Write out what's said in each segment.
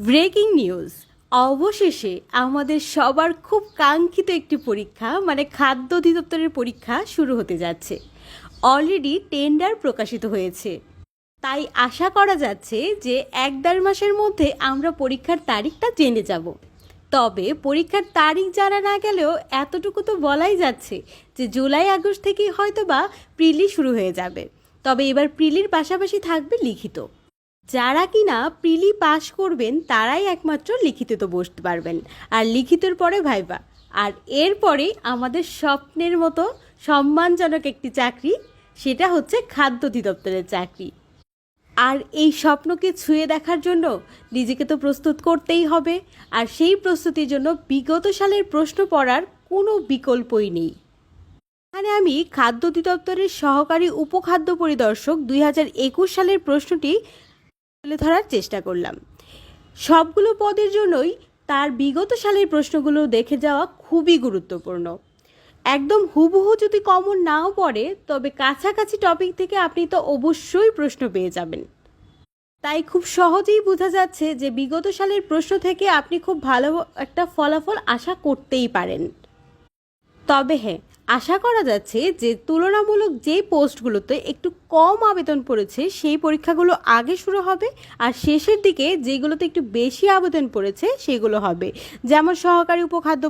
Breaking news, অবশেষে আমাদের সবার খুব কাঙ্ক্ষিত একটি পরীক্ষা মানে খাদ্য অধিদপ্তরের পরীক্ষা শুরু হতে যাচ্ছে। অলরেডি টেন্ডার প্রকাশিত হয়েছে, তাই আশা করা যাচ্ছে যে 1-1.5 মাসের মধ্যে আমরা পরীক্ষার তারিখটা জেনে যাব। তবে পরীক্ষার তারিখ জানা না গেলেও এতটুকু তো বলাই যাচ্ছে যে জুলাই আগস্ট থেকেই হয়তো বা প্রিলি শুরু হয়ে যাবে। তবে এবার প্রিলির পাশাপাশি থাকবে লিখিত। যারা কিনা প্রিলি পাস করবেন তারাই একমাত্র লিখিততে বসতে পারবেন, আর লিখিতের পরে ভাইবা। আর এরপরে আমাদের স্বপ্নের মতো সম্মানজনক একটি চাকরি, সেটা হচ্ছে খাদ্য অধিদপ্তরের চাকরি। আর এই স্বপ্নকে ছুঁয়ে দেখার জন্য নিজেকে তো প্রস্তুত করতেই হবে, আর সেই প্রস্তুতির জন্য বিগত সালের প্রশ্ন পড়ার কোনো বিকল্পই নেই। এখানে আমি খাদ্য অধিদপ্তরের সহকারী উপখাদ্য পরিদর্শক 2021 সালের প্রশ্নটি তুলে ধরার চেষ্টা করলাম। সবগুলো পদের জন্যই তার বিগত সালের প্রশ্নগুলো দেখে যাওয়া খুবই গুরুত্বপূর্ণ। একদম হুবহু যদি কমন নাও পড়ে, তবে কাছাকাছি টপিক থেকে আপনি তো অবশ্যই প্রশ্ন পেয়ে যাবেন। তাই খুব সহজেই বোঝা যাচ্ছে যে বিগত সালের প্রশ্ন থেকে আপনি খুব ভালো একটা ফলাফল আশা করতেই পারেন। তবে হ্যাঁ, আশা করা যাচ্ছে যে তুলনামূলক যে পোস্টগুলোতে একটু কম আবেদন পড়েছে সেই পরীক্ষাগুলো আগে শুরু হবে, আর শেষের দিকে যেগুলোতে একটু বেশি আবেদন পড়েছে সেগুলো হবে। যেমন সহকারী উপখাদ্য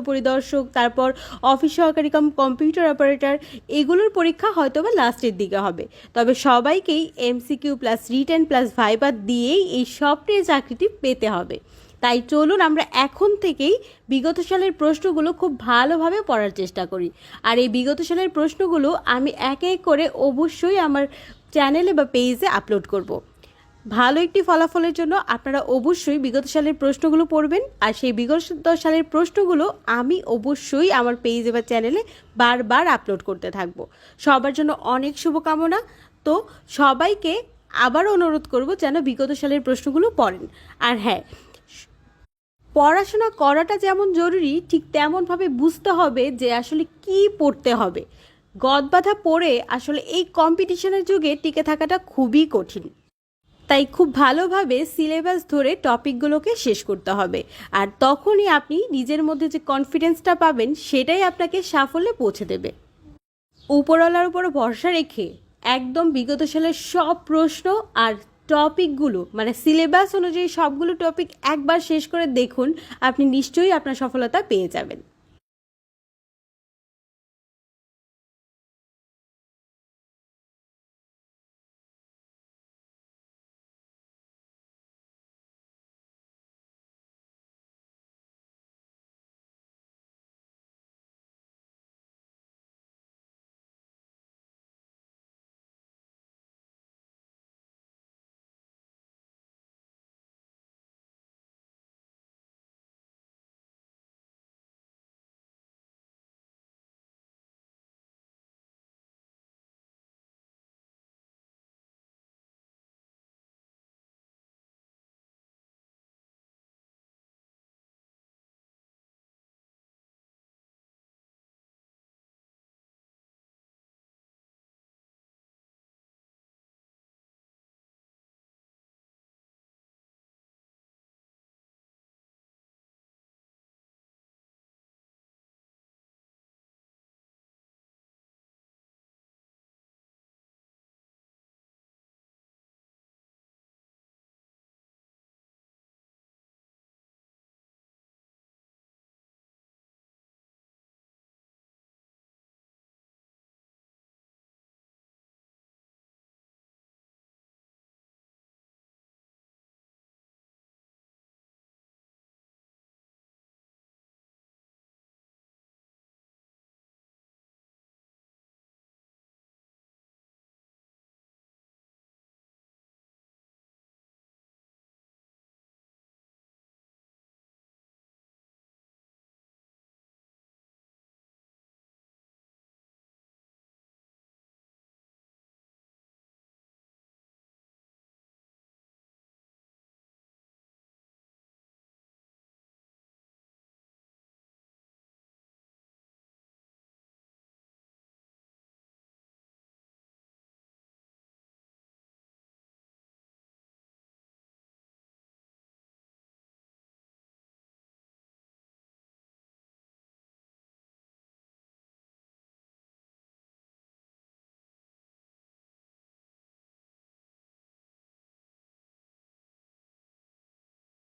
পরিদর্শক, তারপর অফিস সহকারী কম্পিউটার অপারেটর, এগুলোর পরীক্ষা হয়তো বা লাস্টের দিকে হবে। তবে সবাইকেই MCQ plus written plus viva দিয়েই এই স্বপ্নের চাকরিটি পেতে হবে। তাই চলুন আমরা এখন থেকেই বিগত সালের প্রশ্নগুলো খুব ভালোভাবে পড়ার চেষ্টা করি। আর এই বিগত সালের প্রশ্নগুলো আমি এক এক করে অবশ্যই আমার চ্যানেলে বা পেজে আপলোড করব। ভালো একটি ফলাফলের জন্য আপনারা অবশ্যই বিগত সালের প্রশ্নগুলো পড়বেন, আর সেই বিগত সালের প্রশ্নগুলো আমি অবশ্যই আমার পেজে বা চ্যানেলে বারবার আপলোড করতে থাকব। সবার জন্য অনেক শুভকামনা। তো সবাইকে আবারও অনুরোধ করব যেন বিগত সালের প্রশ্নগুলো পড়েন। আর হ্যাঁ, পড়াশোনা করাটা যেমন জরুরি, ঠিক তেমনভাবে বুঝতে হবে যে আসলে কি পড়তে হবে। গদবাঁধা পড়ে আসলে এই কম্পিটিশনের যুগে টিকে থাকাটা খুবই কঠিন। তাই খুব ভালোভাবে সিলেবাস ধরে টপিকগুলোকে শেষ করতে হবে, আর তখনই আপনি নিজের মধ্যে যে কনফিডেন্সটা পাবেন সেটাই আপনাকে সাফল্যে পৌঁছে দেবে। উপরওয়ালার উপর ভরসা রেখে একদম বিগত সালের সব প্রশ্ন আর টপিকগুলো মানে সিলেবাস অনুযায়ী সবগুলো টপিক একবার শেষ করে দেখুন, আপনি নিশ্চয়ই আপনার সফলতা পেয়ে যাবেন।